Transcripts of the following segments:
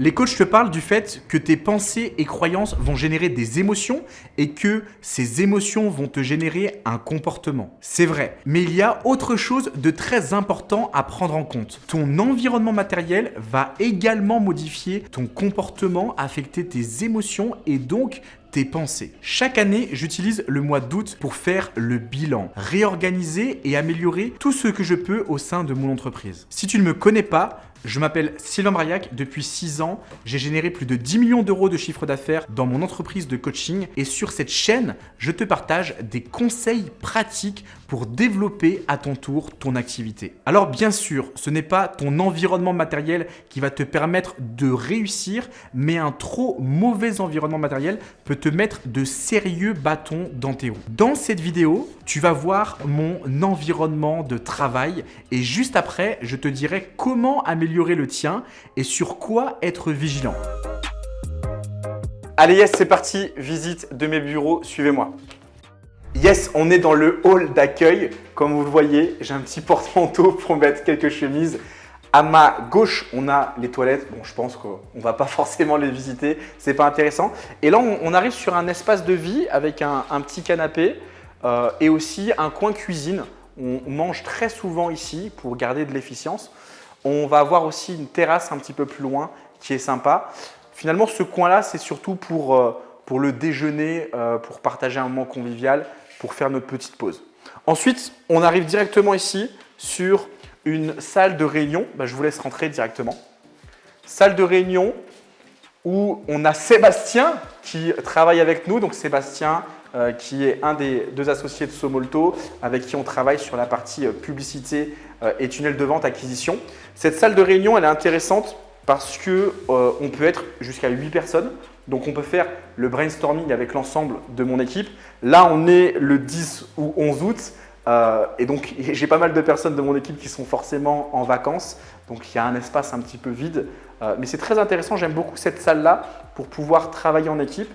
Les coachs te parlent du fait que tes pensées et croyances vont générer des émotions et que ces émotions vont te générer un comportement. C'est vrai, mais il y a autre chose de très important à prendre en compte. Ton environnement matériel va également modifier ton comportement, affecter tes émotions et donc tes pensées. Chaque année, j'utilise le mois d'août pour faire le bilan, réorganiser et améliorer tout ce que je peux au sein de mon entreprise. Si tu ne me connais pas, je m'appelle Sylvain Braillac, depuis 6 ans, j'ai généré plus de 10 millions d'euros de chiffre d'affaires dans mon entreprise de coaching et sur cette chaîne, je te partage des conseils pratiques pour développer à ton tour ton activité. Alors bien sûr, ce n'est pas ton environnement matériel qui va te permettre de réussir, mais un trop mauvais environnement matériel peut te mettre de sérieux bâtons dans tes roues. Dans cette vidéo, tu vas voir mon environnement de travail et juste après, je te dirai comment améliorer le tien et sur quoi être vigilant. Allez, yes, c'est parti, visite de mes bureaux, suivez-moi. Yes, on est dans le hall d'accueil. Comme vous le voyez, j'ai un petit porte-manteau pour mettre quelques chemises. À ma gauche, on a les toilettes. Bon, je pense qu'on ne va pas forcément les visiter, c'est pas intéressant. Et là, on arrive sur un espace de vie avec un petit canapé et aussi un coin cuisine. On mange très souvent ici pour garder de l'efficience. On va avoir aussi une terrasse un petit peu plus loin qui est sympa. Finalement, ce coin-là, c'est surtout pour le déjeuner, pour partager un moment convivial, pour faire notre petite pause. Ensuite, on arrive directement ici sur une salle de réunion. Je vous laisse rentrer directement. Salle de réunion où on a Sébastien qui travaille avec nous. Donc Sébastien qui est un des 2 associés de Somolto avec qui on travaille sur la partie publicité et tunnel de vente acquisition. Cette salle de réunion, elle est intéressante parce qu'on peut être jusqu'à 8 personnes. Donc, on peut faire le brainstorming avec l'ensemble de mon équipe. Là, on est le 10 ou 11 août. Et donc, j'ai pas mal de personnes de mon équipe qui sont forcément en vacances. Donc, il y a un espace un petit peu vide. Mais c'est très intéressant. J'aime beaucoup cette salle-là pour pouvoir travailler en équipe,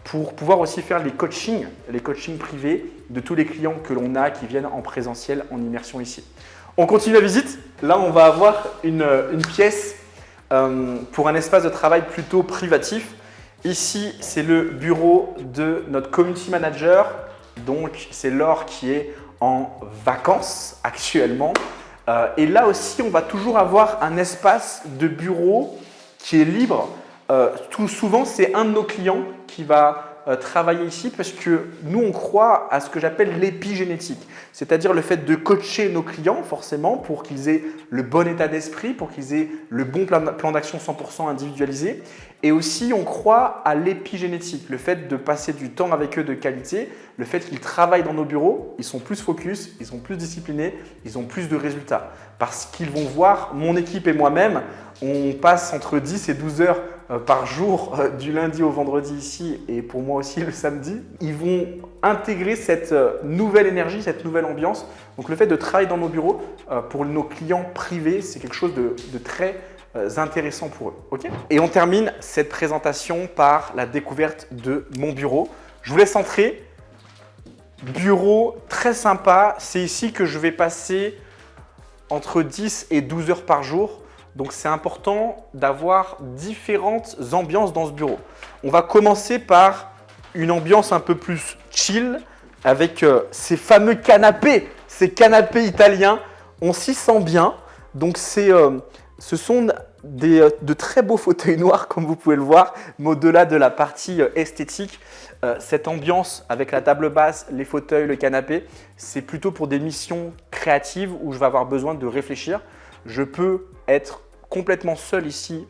pour pouvoir aussi faire les coachings privés de tous les clients que l'on a qui viennent en présentiel, en immersion ici. On continue la visite. Là, on va avoir une pièce pour un espace de travail plutôt privatif. Ici, c'est le bureau de notre community manager. Donc, c'est Laure qui est en vacances actuellement. Et là aussi, on va toujours avoir un espace de bureau qui est libre. Tout souvent, c'est un de nos clients qui va travailler ici parce que nous, on croit à ce que j'appelle l'épigénétique, c'est-à-dire le fait de coacher nos clients forcément pour qu'ils aient le bon état d'esprit, pour qu'ils aient le bon plan d'action 100% individualisé. Et aussi, on croit à l'épigénétique, le fait de passer du temps avec eux de qualité, le fait qu'ils travaillent dans nos bureaux, ils sont plus focus, ils sont plus disciplinés, ils ont plus de résultats. Parce qu'ils vont voir, mon équipe et moi-même, on passe entre 10 et 12 heures par jour du lundi au vendredi ici et pour moi aussi le samedi. Ils vont intégrer cette nouvelle énergie, cette nouvelle ambiance. Donc le fait de travailler dans nos bureaux pour nos clients privés, c'est quelque chose de très intéressant pour eux. Okay, et on termine cette présentation par la découverte de mon bureau. Je vous laisse entrer. Bureau très sympa. C'est ici que je vais passer entre 10 et 12 heures par jour. Donc, c'est important d'avoir différentes ambiances dans ce bureau. On va commencer par une ambiance un peu plus chill avec ces fameux canapés, ces canapés italiens. On s'y sent bien. Donc, ce sont de très beaux fauteuils noirs, comme vous pouvez le voir. Mais au-delà de la partie esthétique, cette ambiance avec la table basse, les fauteuils, le canapé, c'est plutôt pour des missions créatives où je vais avoir besoin de réfléchir. Je peux être complètement seul ici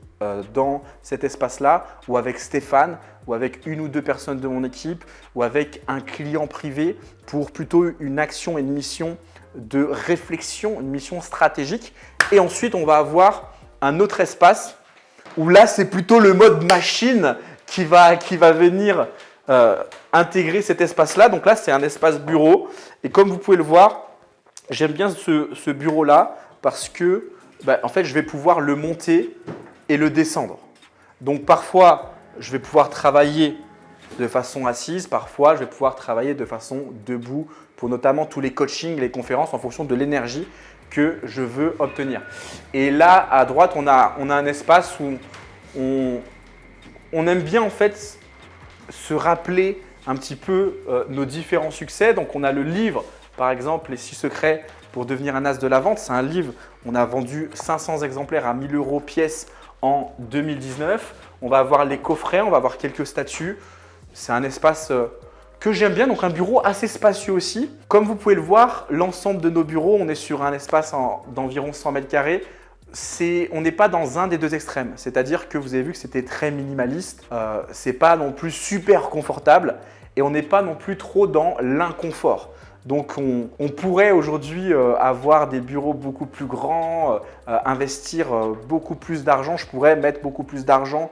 dans cet espace-là ou avec Stéphane ou avec 1 ou 2 personnes de mon équipe ou avec un client privé pour plutôt une action et une mission de réflexion, une mission stratégique. Et ensuite, on va avoir un autre espace où là, c'est plutôt le mode machine qui va venir intégrer cet espace-là. Donc là, c'est un espace bureau. Et comme vous pouvez le voir, j'aime bien ce bureau-là parce que en fait, je vais pouvoir le monter et le descendre. Donc parfois, je vais pouvoir travailler de façon assise, parfois je vais pouvoir travailler de façon debout pour notamment tous les coachings, les conférences en fonction de l'énergie que je veux obtenir. Et là, à droite, on a un espace où on aime bien en fait se rappeler un petit peu nos différents succès. Donc on a le livre, par exemple, Les 6 secrets pour devenir un as de la vente. C'est un livre, on a vendu 500 exemplaires à 1 000 € pièce en 2019. On va avoir les coffrets, on va avoir quelques statues. C'est un espace que j'aime bien, donc un bureau assez spacieux aussi. Comme vous pouvez le voir, l'ensemble de nos bureaux, on est sur un espace d'environ 100 mètres carrés. On n'est pas dans un des deux extrêmes, c'est-à-dire que vous avez vu que c'était très minimaliste, c'est pas non plus super confortable et on n'est pas non plus trop dans l'inconfort. Donc on pourrait aujourd'hui avoir des bureaux beaucoup plus grands, investir beaucoup plus d'argent, je pourrais mettre beaucoup plus d'argent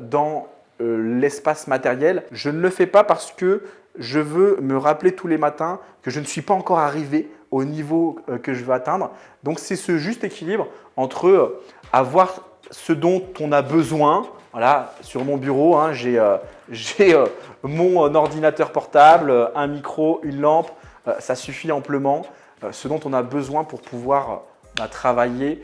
dans l'espace matériel. Je ne le fais pas parce que je veux me rappeler tous les matins que je ne suis pas encore arrivé au niveau que je veux atteindre. Donc c'est ce juste équilibre entre avoir ce dont on a besoin. Voilà, sur mon bureau, hein, j'ai mon ordinateur portable, un micro, une lampe, ça suffit amplement. Ce dont on a besoin pour pouvoir travailler.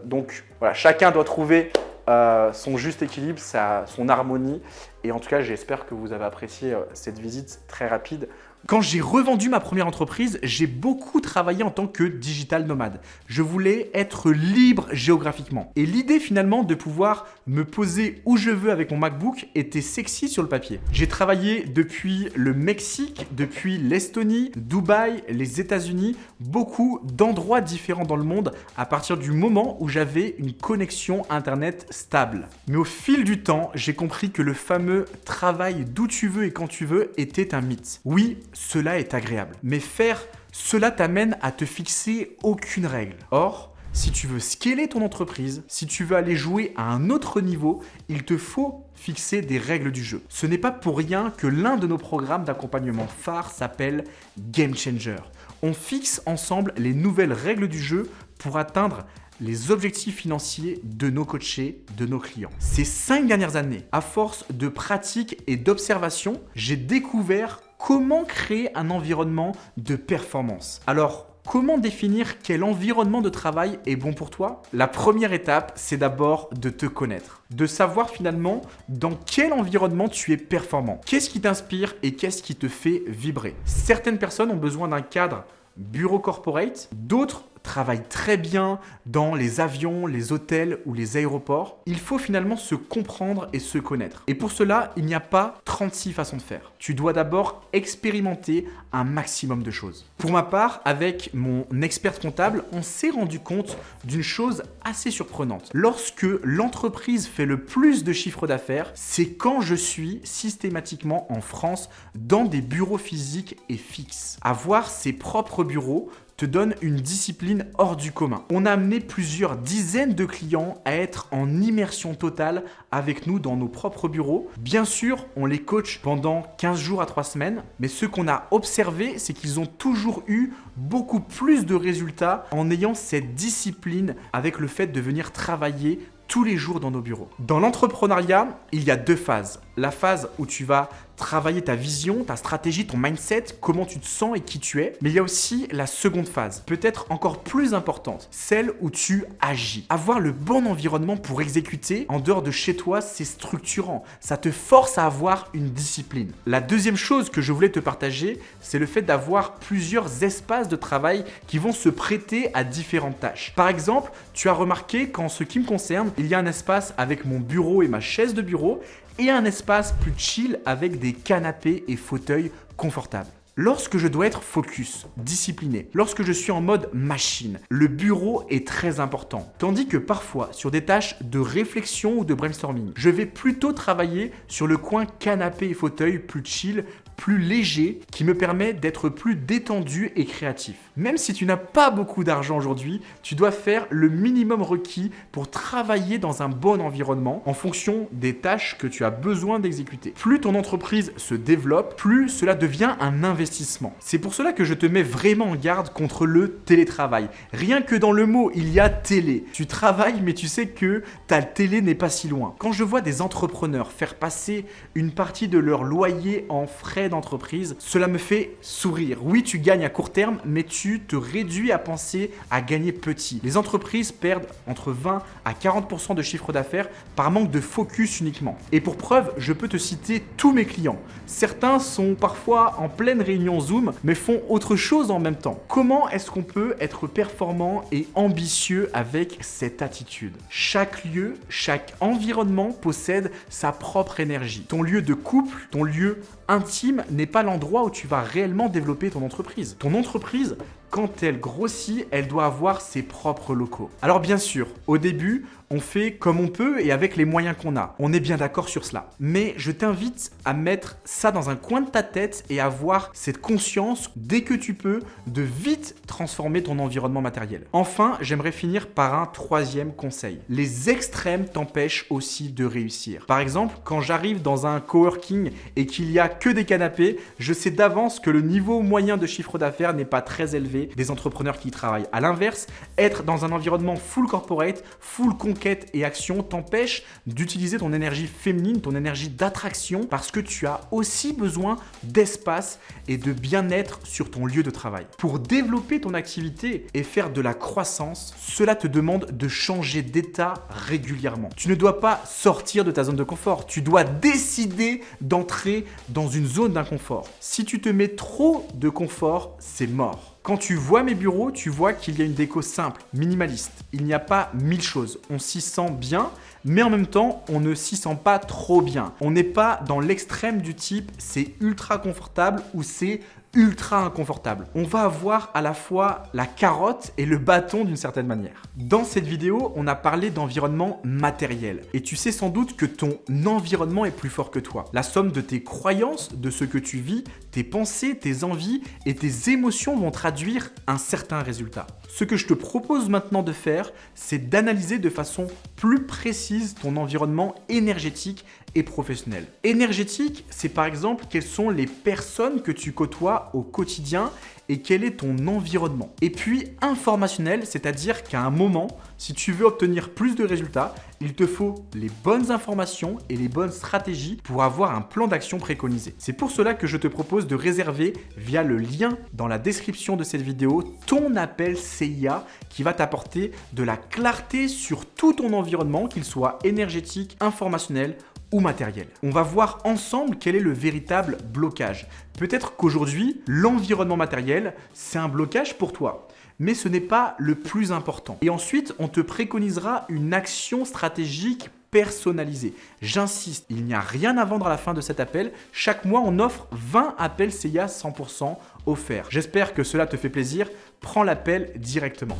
Donc voilà, chacun doit trouver son juste équilibre, son harmonie. Et en tout cas, j'espère que vous avez apprécié cette visite très rapide. Quand j'ai revendu ma première entreprise, j'ai beaucoup travaillé en tant que digital nomade. Je voulais être libre géographiquement. Et l'idée finalement de pouvoir me poser où je veux avec mon MacBook était sexy sur le papier. J'ai travaillé depuis le Mexique, depuis l'Estonie, Dubaï, les États-Unis, beaucoup d'endroits différents dans le monde à partir du moment où j'avais une connexion Internet stable. Mais au fil du temps, j'ai compris que le fameux travail d'où tu veux et quand tu veux était un mythe. Oui, cela est agréable, mais faire cela t'amène à te fixer aucune règle. Or, si tu veux scaler ton entreprise, si tu veux aller jouer à un autre niveau, il te faut fixer des règles du jeu. Ce n'est pas pour rien que l'un de nos programmes d'accompagnement phare s'appelle Game Changer. On fixe ensemble les nouvelles règles du jeu pour atteindre les objectifs financiers de nos coachés, de nos clients. Ces 5 dernières années, à force de pratique et d'observation, j'ai découvert comment créer un environnement de performance. Alors, comment définir quel environnement de travail est bon pour toi? La première étape, c'est d'abord de te connaître, de savoir finalement dans quel environnement tu es performant. Qu'est-ce qui t'inspire et qu'est-ce qui te fait vibrer? Certaines personnes ont besoin d'un cadre bureau corporate, d'autres travaillent très bien dans les avions, les hôtels ou les aéroports. Il faut finalement se comprendre et se connaître. Et pour cela, il n'y a pas 36 façons de faire. Tu dois d'abord expérimenter un maximum de choses. Pour ma part, avec mon expert comptable, on s'est rendu compte d'une chose assez surprenante. Lorsque l'entreprise fait le plus de chiffre d'affaires, c'est quand je suis systématiquement en France dans des bureaux physiques et fixes. Avoir ses propres bureaux te donne une discipline hors du commun. On a amené plusieurs dizaines de clients à être en immersion totale avec nous dans nos propres bureaux. Bien sûr, on les coach pendant 15 jours à 3 semaines, mais ce qu'on a observé, c'est qu'ils ont toujours eu beaucoup plus de résultats en ayant cette discipline avec le fait de venir travailler tous les jours dans nos bureaux. Dans l'entrepreneuriat, il y a 2 phases. La phase où tu vas travailler ta vision, ta stratégie, ton mindset, comment tu te sens et qui tu es. Mais il y a aussi la seconde phase, peut-être encore plus importante, celle où tu agis. Avoir le bon environnement pour exécuter en dehors de chez toi, c'est structurant. Ça te force à avoir une discipline. La deuxième chose que je voulais te partager, c'est le fait d'avoir plusieurs espaces de travail qui vont se prêter à différentes tâches. Par exemple, tu as remarqué qu'en ce qui me concerne, il y a un espace avec mon bureau et ma chaise de bureau et un espace plus chill avec des canapés et fauteuils confortables. Lorsque je dois être focus, discipliné, lorsque je suis en mode machine, le bureau est très important. Tandis que parfois, sur des tâches de réflexion ou de brainstorming, je vais plutôt travailler sur le coin canapé et fauteuil plus chill, plus léger, qui me permet d'être plus détendu et créatif. Même si tu n'as pas beaucoup d'argent aujourd'hui, tu dois faire le minimum requis pour travailler dans un bon environnement en fonction des tâches que tu as besoin d'exécuter. Plus ton entreprise se développe, plus cela devient un investissement d'investissement. C'est pour cela que je te mets vraiment en garde contre le télétravail. Rien que dans le mot, il y a télé. Tu travailles, mais tu sais que ta télé n'est pas si loin. Quand je vois des entrepreneurs faire passer une partie de leur loyer en frais d'entreprise, cela me fait sourire. Oui, tu gagnes à court terme, mais tu te réduis à penser à gagner petit. Les entreprises perdent entre 20 à 40% de chiffre d'affaires par manque de focus uniquement. Et pour preuve, je peux te citer tous mes clients. Certains sont parfois en pleine réunion Zoom, mais font autre chose en même temps. Comment est-ce qu'on peut être performant et ambitieux avec cette attitude? Chaque lieu, chaque environnement possède sa propre énergie. Ton lieu de couple, ton lieu intime n'est pas l'endroit où tu vas réellement développer ton entreprise. Ton entreprise, quand elle grossit, elle doit avoir ses propres locaux. Alors bien sûr, au début, on fait comme on peut et avec les moyens qu'on a. On est bien d'accord sur cela. Mais je t'invite à mettre ça dans un coin de ta tête et à avoir cette conscience, dès que tu peux, de vite transformer ton environnement matériel. Enfin, j'aimerais finir par un troisième conseil. Les extrêmes t'empêchent aussi de réussir. Par exemple, quand j'arrive dans un coworking et qu'il y a que des canapés, je sais d'avance que le niveau moyen de chiffre d'affaires n'est pas très élevé des entrepreneurs qui y travaillent. À l'inverse, être dans un environnement full corporate, full conquête et action t'empêche d'utiliser ton énergie féminine, ton énergie d'attraction, parce que tu as aussi besoin d'espace et de bien-être sur ton lieu de travail. Pour développer ton activité et faire de la croissance, cela te demande de changer d'état régulièrement. Tu ne dois pas sortir de ta zone de confort, tu dois décider d'entrer dans une zone d'inconfort. Si tu te mets trop de confort, c'est mort. Quand tu vois mes bureaux, tu vois qu'il y a une déco simple, minimaliste. Il n'y a pas 1000 choses. On s'y sent bien, mais en même temps, on ne s'y sent pas trop bien. On n'est pas dans l'extrême du type c'est ultra confortable ou c'est ultra inconfortable. On va avoir à la fois la carotte et le bâton d'une certaine manière. Dans cette vidéo, on a parlé d'environnement matériel. Et tu sais sans doute que ton environnement est plus fort que toi. La somme de tes croyances, de ce que tu vis, tes pensées, tes envies et tes émotions vont traduire un certain résultat. Ce que je te propose maintenant de faire, c'est d'analyser de façon plus précise ton environnement énergétique et professionnel. Énergétique, c'est par exemple quelles sont les personnes que tu côtoies au quotidien et quel est ton environnement. Et puis informationnel, c'est-à-dire qu'à un moment, si tu veux obtenir plus de résultats, il te faut les bonnes informations et les bonnes stratégies pour avoir un plan d'action préconisé. C'est pour cela que je te propose de réserver via le lien dans la description de cette vidéo ton appel CIA qui va t'apporter de la clarté sur tout ton environnement, qu'il soit énergétique, informationnel ou matériel. On va voir ensemble quel est le véritable blocage. Peut-être qu'aujourd'hui, l'environnement matériel, c'est un blocage pour toi, mais ce n'est pas le plus important. Et ensuite, on te préconisera une action stratégique personnalisée. J'insiste, il n'y a rien à vendre à la fin de cet appel. Chaque mois, on offre 20 appels CIA 100% offerts. J'espère que cela te fait plaisir. Prends l'appel directement.